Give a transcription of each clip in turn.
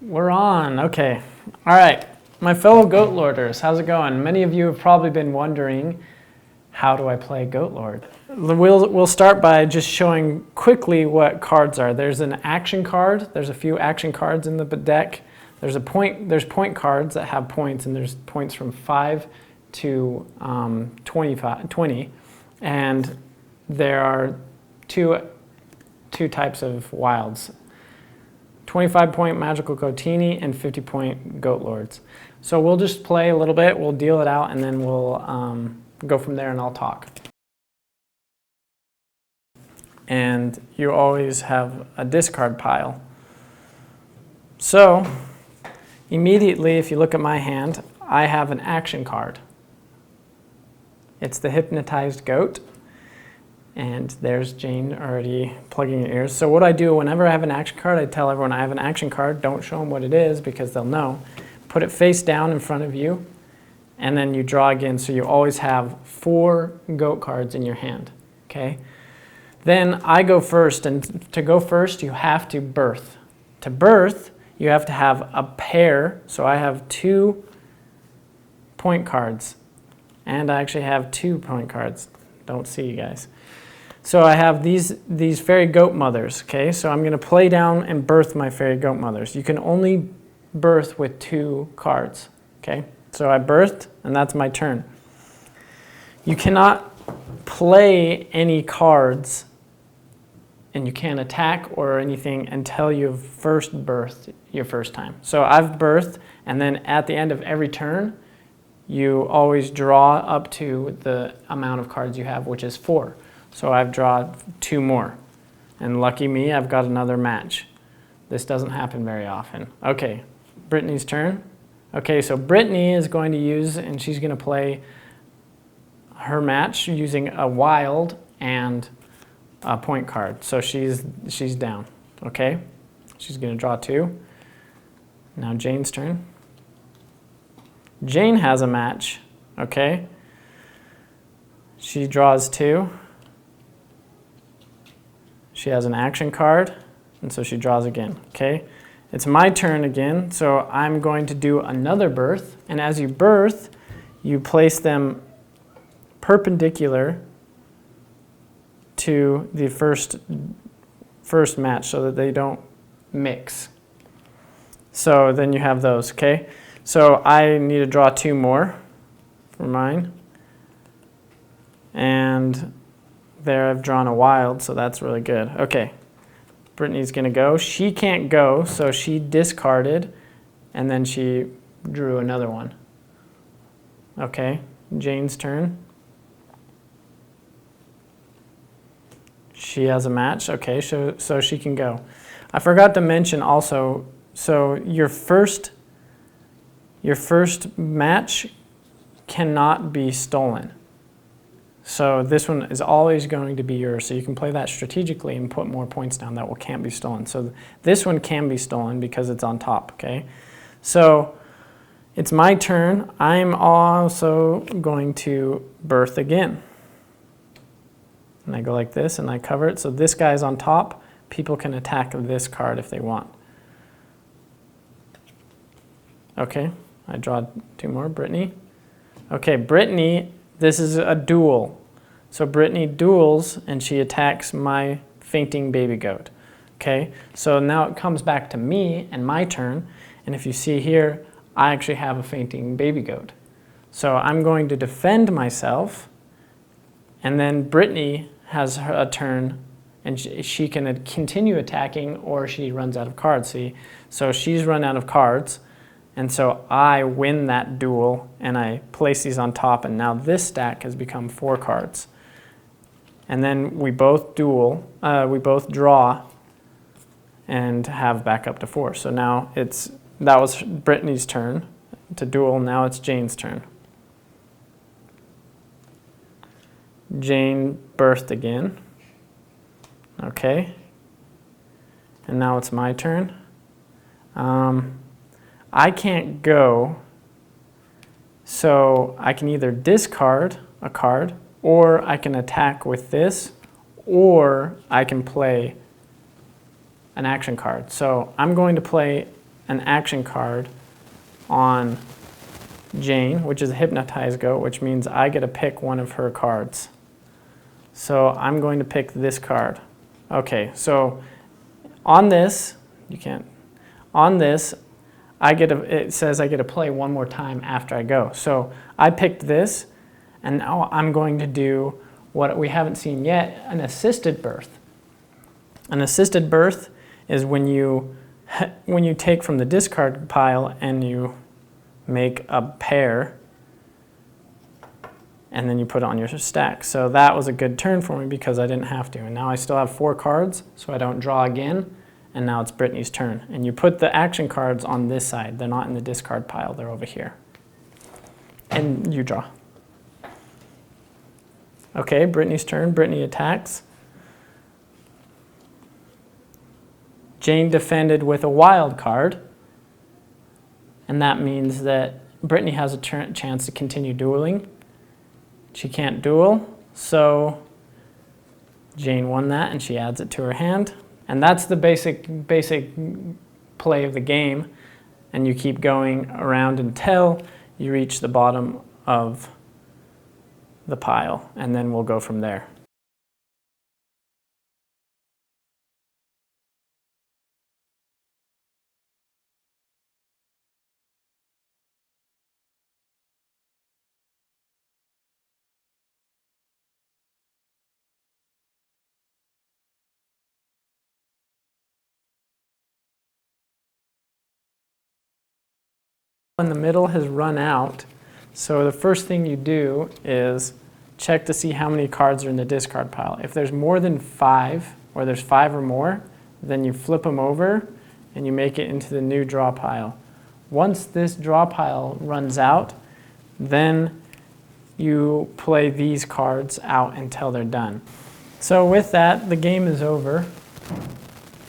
We're on. Okay. All right. My fellow Goat Lorders, how's it going? Many of you have probably been wondering, how do I play Goat Lord? We'll start by just showing quickly what cards are. There's an action card. There's a few action cards in the deck. There's point cards that have points, and there's points from 5 to 20. And there are two types of wilds. 25-point Magical Goatini and 50-point Goat Lords. So we'll just play a little bit, we'll deal it out, and then we'll go from there and I'll talk. And you always have a discard pile. So immediately, if you look at my hand, I have an action card. It's the Hypnotized Goat. And there's Jane already plugging her ears. So what I do whenever I have an action card, I tell everyone I have an action card. Don't show them what it is because they'll know. Put it face down in front of you, and then you draw again. So you always have 4 goat cards in your hand. Okay. Then I go first, and to go first, you have to birth. To birth, you have to have a pair. So I have 2 point cards, and I actually have 2 point cards. Don't see you guys. So I have these fairy goat mothers, okay? So I'm going to play down and birth my fairy goat mothers. You can only birth with 2 cards, okay? So I birthed, and that's my turn. You cannot play any cards, and you can't attack or anything until you've first birthed your first time. So I've birthed, and then at the end of every turn, you always draw up to the amount of cards you have, which is 4. So I've drawn 2 more. And lucky me, I've got another match. This doesn't happen very often. Okay, Brittany's turn. Okay, so Brittany is going to use, and she's going to play her match using a wild and a point card. So she's down, okay? She's going to draw 2. Now Jane's turn. Jane has a match, okay? She draws 2. She has an action card, and so she draws again, okay? It's my turn again, so I'm going to do another birth, and as you birth, you place them perpendicular to the first match so that they don't mix. So then you have those, okay? So I need to draw 2 more for mine. And there I've drawn a wild, so that's really good. Okay, Brittany's going to go. She can't go, so she discarded, and then she drew another one. Okay, Jane's turn. She has a match. Okay, so she can go. I forgot to mention also, so your first match cannot be stolen. So this one is always going to be yours. So you can play that strategically and put more points down that can't be stolen. So this one can be stolen because it's on top, okay? So it's my turn. I'm also going to birth again. And I go like this and I cover it. So this guy's on top. People can attack this card if they want. Okay, I draw 2 more. Brittany. Okay, Brittany, this is a duel. So Brittany duels and she attacks my fainting baby goat. Okay, so now it comes back to me and my turn. And if you see here, I actually have a fainting baby goat. So I'm going to defend myself. And then Brittany has a turn and she can continue attacking or she runs out of cards. See, so she's run out of cards. And so I win that duel and I place these on top, and now this stack has become 4 cards. And then we both duel, we both draw and have back up to 4. So now that was Brittany's turn to duel, now it's Jane's turn. Jane birthed again. Okay. And now it's my turn. I can't go, so I can either discard a card, or I can attack with this, or I can play an action card. So I'm going to play an action card on Jane, which is a hypnotized goat, which means I get to pick one of her cards. So I'm going to pick this card. Okay, so on this, it says I get to play one more time after I go. So I picked this, and now I'm going to do what we haven't seen yet, an assisted birth. An assisted birth is when you take from the discard pile and you make a pair, and then you put it on your stack. So that was a good turn for me because I didn't have to. And now I still have 4 cards, so I don't draw again. And now it's Brittany's turn. And you put the action cards on this side. They're not in the discard pile, they're over here. And you draw. Okay, Brittany's turn. Brittany attacks. Jane defended with a wild card. And that means that Brittany has a chance to continue dueling. She can't duel, so Jane won that and she adds it to her hand. And that's the basic play of the game. And you keep going around until you reach the bottom of the pile, and then we'll go from there. In the middle has run out, so the first thing you do is check to see how many cards are in the discard pile. If there's more than 5, or there's 5 or more, then you flip them over and you make it into the new draw pile. Once this draw pile runs out, then you play these cards out until they're done. So with that, the game is over,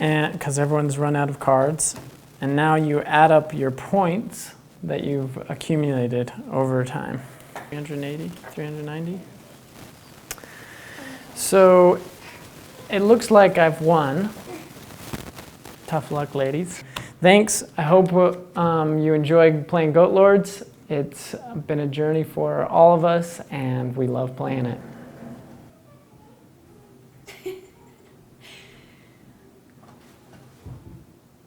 and because everyone's run out of cards, and now you add up your points that you've accumulated over time. 380, 390. So it looks like I've won. Tough luck, ladies. Thanks. I hope you enjoyed playing Goat Lords. It's been a journey for all of us, and we love playing it.